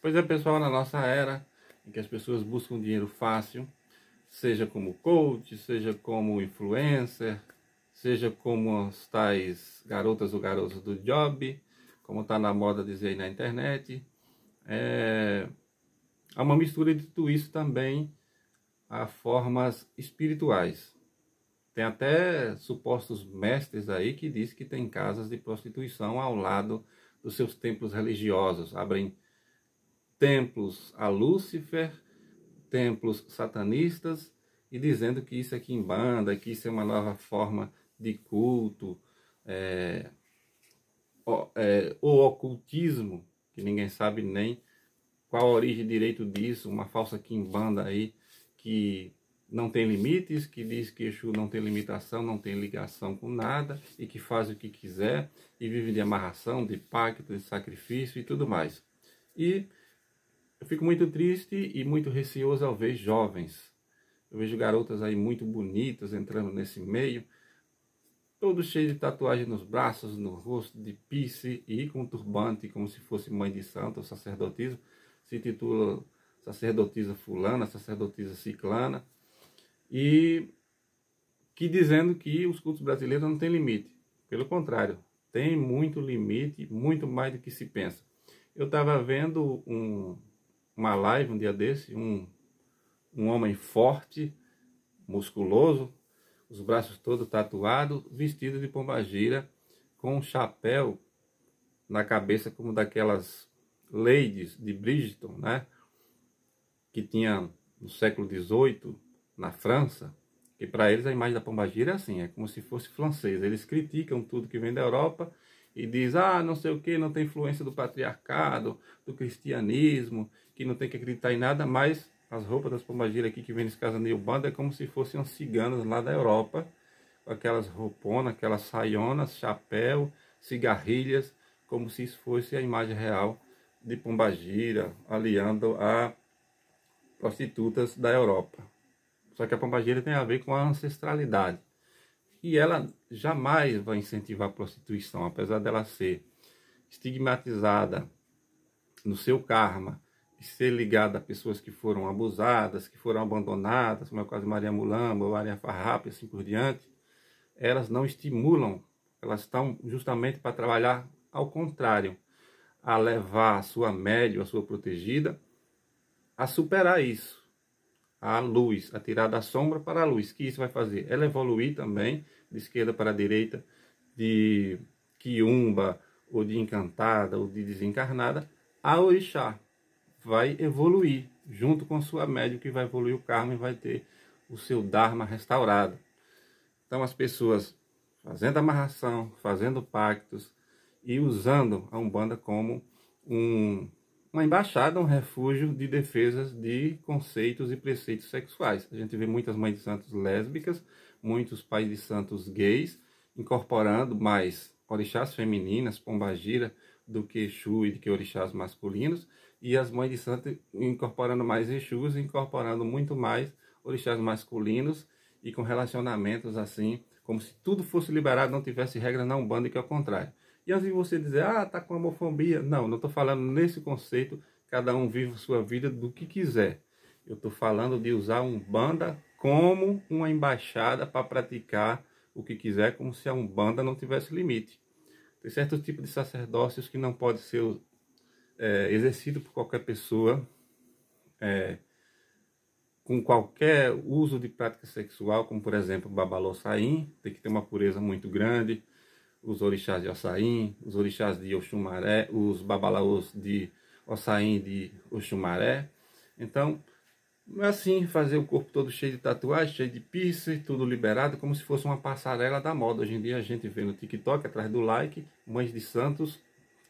Pois é, pessoal, na nossa era, em que as pessoas buscam dinheiro fácil, seja como coach, seja como influencer, seja como as tais garotas ou garotos do job, como está na moda dizer aí na internet, há uma mistura de tudo isso também a formas espirituais. Tem até supostos mestres aí que dizem que tem casas de prostituição ao lado dos seus templos religiosos, abrem templos a Lúcifer, templos satanistas, e dizendo que isso é quimbanda, que isso é uma nova forma de culto, o ocultismo, que ninguém sabe nem qual a origem direito disso, uma falsa quimbanda aí que não tem limites, que diz que Exu não tem limitação, não tem ligação com nada e que faz o que quiser e vive de amarração, de pacto, de sacrifício e tudo mais. E eu fico muito triste e muito receoso ao ver jovens. Eu vejo garotas aí muito bonitas entrando nesse meio, todos cheios de tatuagem nos braços, no rosto, de piercing e com turbante, como se fosse mãe de santo ou sacerdotisa. Se titula sacerdotisa fulana, sacerdotisa ciclana. E que dizendo que os cultos brasileiros não têm limite. Pelo contrário, tem muito limite, muito mais do que se pensa. Eu estava vendo uma live um dia desse, um homem forte, musculoso, os braços todos tatuados, vestido de pombagira, com um chapéu na cabeça como daquelas ladies de Bridgerton, né? Que tinha no século XVIII, na França, que para eles a imagem da pombagira é assim, é como se fosse francês. Eles criticam tudo que vem da Europa e diz, não sei o que, não tem influência do patriarcado, do cristianismo, que não tem que acreditar em nada, mas as roupas das pombagiras aqui que vem nesse caso de Ubanda é como se fossem uns ciganos lá da Europa, com aquelas rouponas, aquelas saionas, chapéu, cigarrilhas, como se isso fosse a imagem real de pombagira, aliando a prostitutas da Europa. Só que a pombagira tem a ver com a ancestralidade. E ela jamais vai incentivar a prostituição, apesar dela ser estigmatizada no seu karma, de ser ligada a pessoas que foram abusadas, que foram abandonadas, como é o caso de Maria Mulamba, Maria Farrapes e assim por diante. Elas não estimulam, elas estão justamente para trabalhar ao contrário, a levar a sua médium, a sua protegida, a superar isso, a luz, a tirar da sombra para a luz. Que isso vai fazer? Ela evoluir também, de esquerda para a direita, de quiumba, ou de encantada, ou de desencarnada, a orixá vai evoluir, junto com sua médium, que vai evoluir o karma e vai ter o seu dharma restaurado. Então as pessoas fazendo amarração, fazendo pactos e usando a Umbanda como uma embaixada, um refúgio de defesas de conceitos e preceitos sexuais. A gente vê muitas mães de santos lésbicas, muitos pais de santos gays, incorporando mais orixás femininas, pombagira, do que Exu e do que orixás masculinos, e as mães de santo incorporando mais Exus, incorporando muito mais orixás masculinos e com relacionamentos assim, como se tudo fosse liberado, não tivesse regra na Umbanda, e que é o contrário. E antes de você dizer, tá com homofobia, não estou falando nesse conceito, cada um vive sua vida do que quiser. Eu estou falando de usar a Umbanda como uma embaixada para praticar o que quiser, como se a Umbanda não tivesse limite. Tem certos tipos de sacerdócios que não pode ser exercido por qualquer pessoa, com qualquer uso de prática sexual, como por exemplo o Babalô-Saim, tem que ter uma pureza muito grande, os orixás de Ossain, os orixás de Oxumaré, os babalaôs de Ossain de Oxumaré. Então, não é assim fazer o corpo todo cheio de tatuagem, cheio de piercing, tudo liberado, como se fosse uma passarela da moda. Hoje em dia a gente vê no TikTok, atrás do like, mães de santos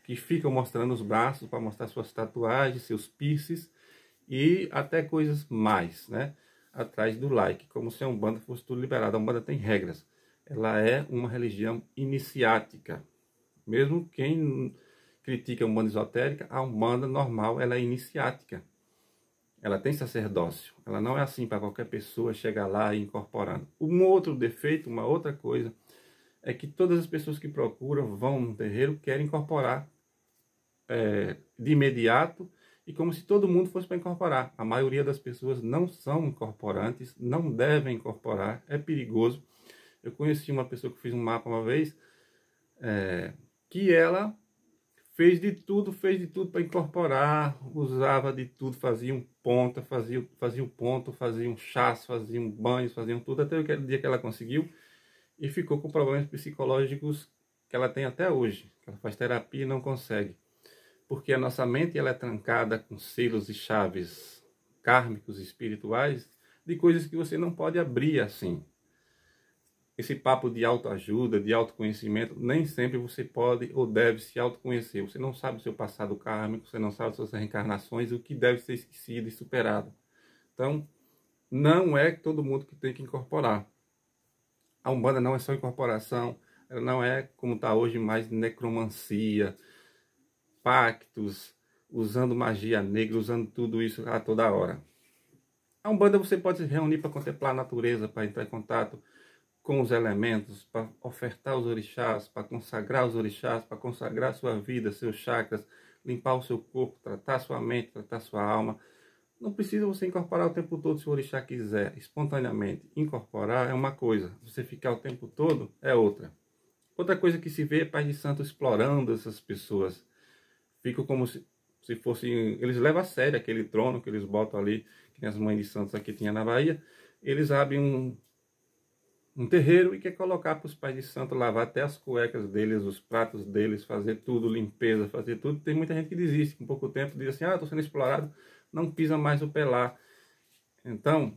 que ficam mostrando os braços para mostrar suas tatuagens, seus piercings e até coisas mais, né? Atrás do like, como se a Umbanda fosse tudo liberado. A Umbanda tem regras. Ela é uma religião iniciática. Mesmo quem critica a Umbanda esotérica, a Umbanda normal ela é iniciática. Ela tem sacerdócio. Ela não é assim para qualquer pessoa chegar lá e incorporando. Um outro defeito, uma outra coisa, é que todas as pessoas que procuram, vão no terreiro, querem incorporar de imediato e como se todo mundo fosse para incorporar. A maioria das pessoas não são incorporantes, não devem incorporar, é perigoso. Eu conheci uma pessoa que fez um mapa uma vez, que ela fez de tudo para incorporar, usava de tudo, fazia um ponta, fazia um ponto, fazia um chás, fazia um banho, fazia tudo, até o dia que ela conseguiu, e ficou com problemas psicológicos que ela tem até hoje. Ela faz terapia e não consegue. Porque a nossa mente ela é trancada com selos e chaves kármicos e espirituais de coisas que você não pode abrir assim. Esse papo de autoajuda, de autoconhecimento, nem sempre você pode ou deve se autoconhecer. Você não sabe o seu passado kármico, você não sabe as suas reencarnações, o que deve ser esquecido e superado. Então, não é todo mundo que tem que incorporar. A Umbanda não é só incorporação, ela não é como está hoje mais necromancia, pactos, usando magia negra, usando tudo isso a toda hora. A Umbanda você pode se reunir para contemplar a natureza, para entrar em contato com os elementos, para ofertar os orixás, para consagrar os orixás, para consagrar sua vida, seus chakras, limpar o seu corpo, tratar sua mente, tratar sua alma. Não precisa você incorporar o tempo todo se o orixá quiser, espontaneamente. Incorporar é uma coisa, você ficar o tempo todo é outra. Outra coisa que se vê é Pai de Santo explorando essas pessoas. Fica como se fossem... Eles levam a sério aquele trono que eles botam ali, que as mães de santos aqui tinha na Bahia. Eles abrem um terreiro e quer colocar para os pais de santo lavar até as cuecas deles, os pratos deles, fazer tudo, limpeza, fazer tudo. Tem muita gente que desiste, com pouco tempo diz assim, estou sendo explorado, não pisa mais o pé lá. Então,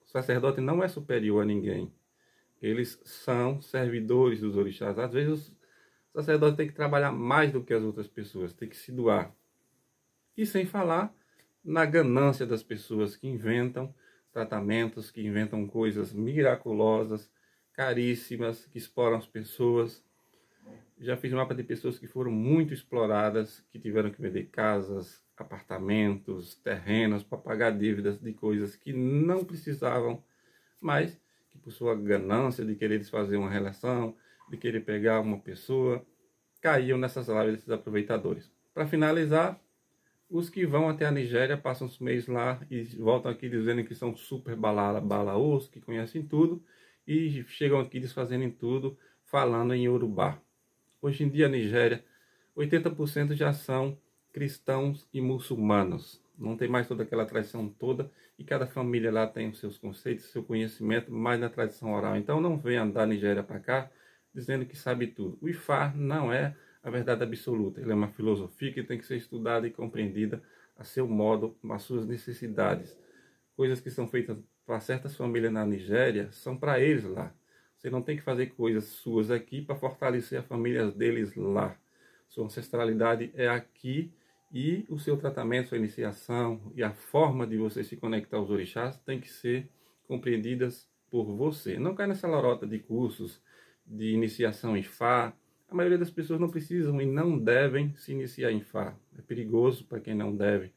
o sacerdote não é superior a ninguém. Eles são servidores dos orixás. Às vezes o sacerdote tem que trabalhar mais do que as outras pessoas, tem que se doar. E sem falar na ganância das pessoas que inventam tratamentos, que inventam coisas miraculosas, caríssimas, que exploram as pessoas. Já fiz um mapa de pessoas que foram muito exploradas, que tiveram que vender casas, apartamentos, terrenos para pagar dívidas de coisas que não precisavam, mas que por sua ganância de querer desfazer uma relação, de querer pegar uma pessoa, caíam nessas lives desses aproveitadores. Para finalizar, os que vão até a Nigéria, passam uns meses lá e voltam aqui dizendo que são super balaôs, que conhecem tudo, e chegam aqui desfazendo tudo, falando em Yorubá. Hoje em dia, a Nigéria, 80% já são cristãos e muçulmanos. Não tem mais toda aquela tradição toda, e cada família lá tem os seus conceitos, seu conhecimento, mais na tradição oral. Então não venha da Nigéria para cá dizendo que sabe tudo. O Ifá não é a verdade absoluta. Ele é uma filosofia que tem que ser estudada e compreendida a seu modo, às suas necessidades. Coisas que são feitas para certas famílias na Nigéria são para eles lá. Você não tem que fazer coisas suas aqui para fortalecer a família deles lá. Sua ancestralidade é aqui e o seu tratamento, sua iniciação e a forma de você se conectar aos orixás tem que ser compreendidas por você. Não cai nessa lorota de cursos de iniciação em Fá. A maioria das pessoas não precisam e não devem se iniciar em Fá. É perigoso para quem não deve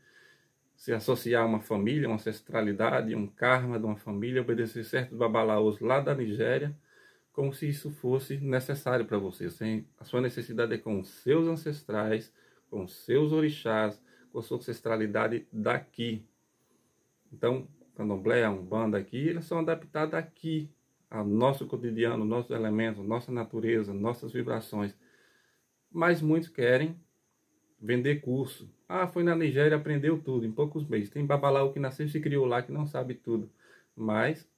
se associar a uma família, uma ancestralidade, um karma de uma família, obedecer certos babalaôs lá da Nigéria, como se isso fosse necessário para você. A sua necessidade é com os seus ancestrais, com os seus orixás, com a sua ancestralidade daqui. Então, a Candomblé, a Umbanda aqui, eles são adaptados aqui, ao nosso cotidiano, nossos elementos, nossa natureza, nossas vibrações. Mas muitos querem vender curso. Foi na Nigéria, aprendeu tudo em poucos meses. Tem babalaô que nasceu e se criou lá, que não sabe tudo. Mas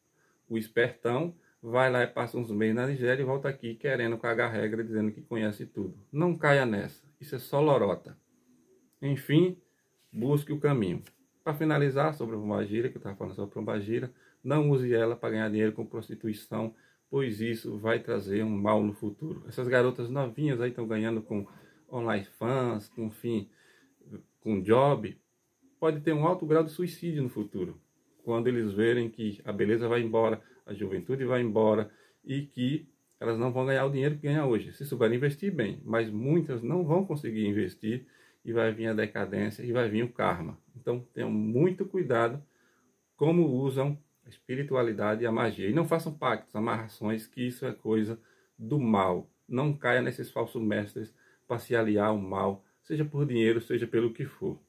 o espertão vai lá e passa uns meses na Nigéria e volta aqui querendo cagar regra, dizendo que conhece tudo. Não caia nessa. Isso é só lorota. Enfim, busque o caminho. Para finalizar, sobre a pombagira, que eu estava falando sobre a pombagira, não use ela para ganhar dinheiro com prostituição, pois isso vai trazer um mal no futuro. Essas garotas novinhas aí estão ganhando com online fans, com job, pode ter um alto grau de suicídio no futuro, quando eles verem que a beleza vai embora, a juventude vai embora e que elas não vão ganhar o dinheiro que ganham hoje. Se souberem investir, bem, mas muitas não vão conseguir investir e vai vir a decadência e vai vir o karma. Então tenham muito cuidado como usam a espiritualidade e a magia. E não façam pactos, amarrações, que isso é coisa do mal. Não caia nesses falsos mestres para se aliar ao mal, seja por dinheiro, seja pelo que for.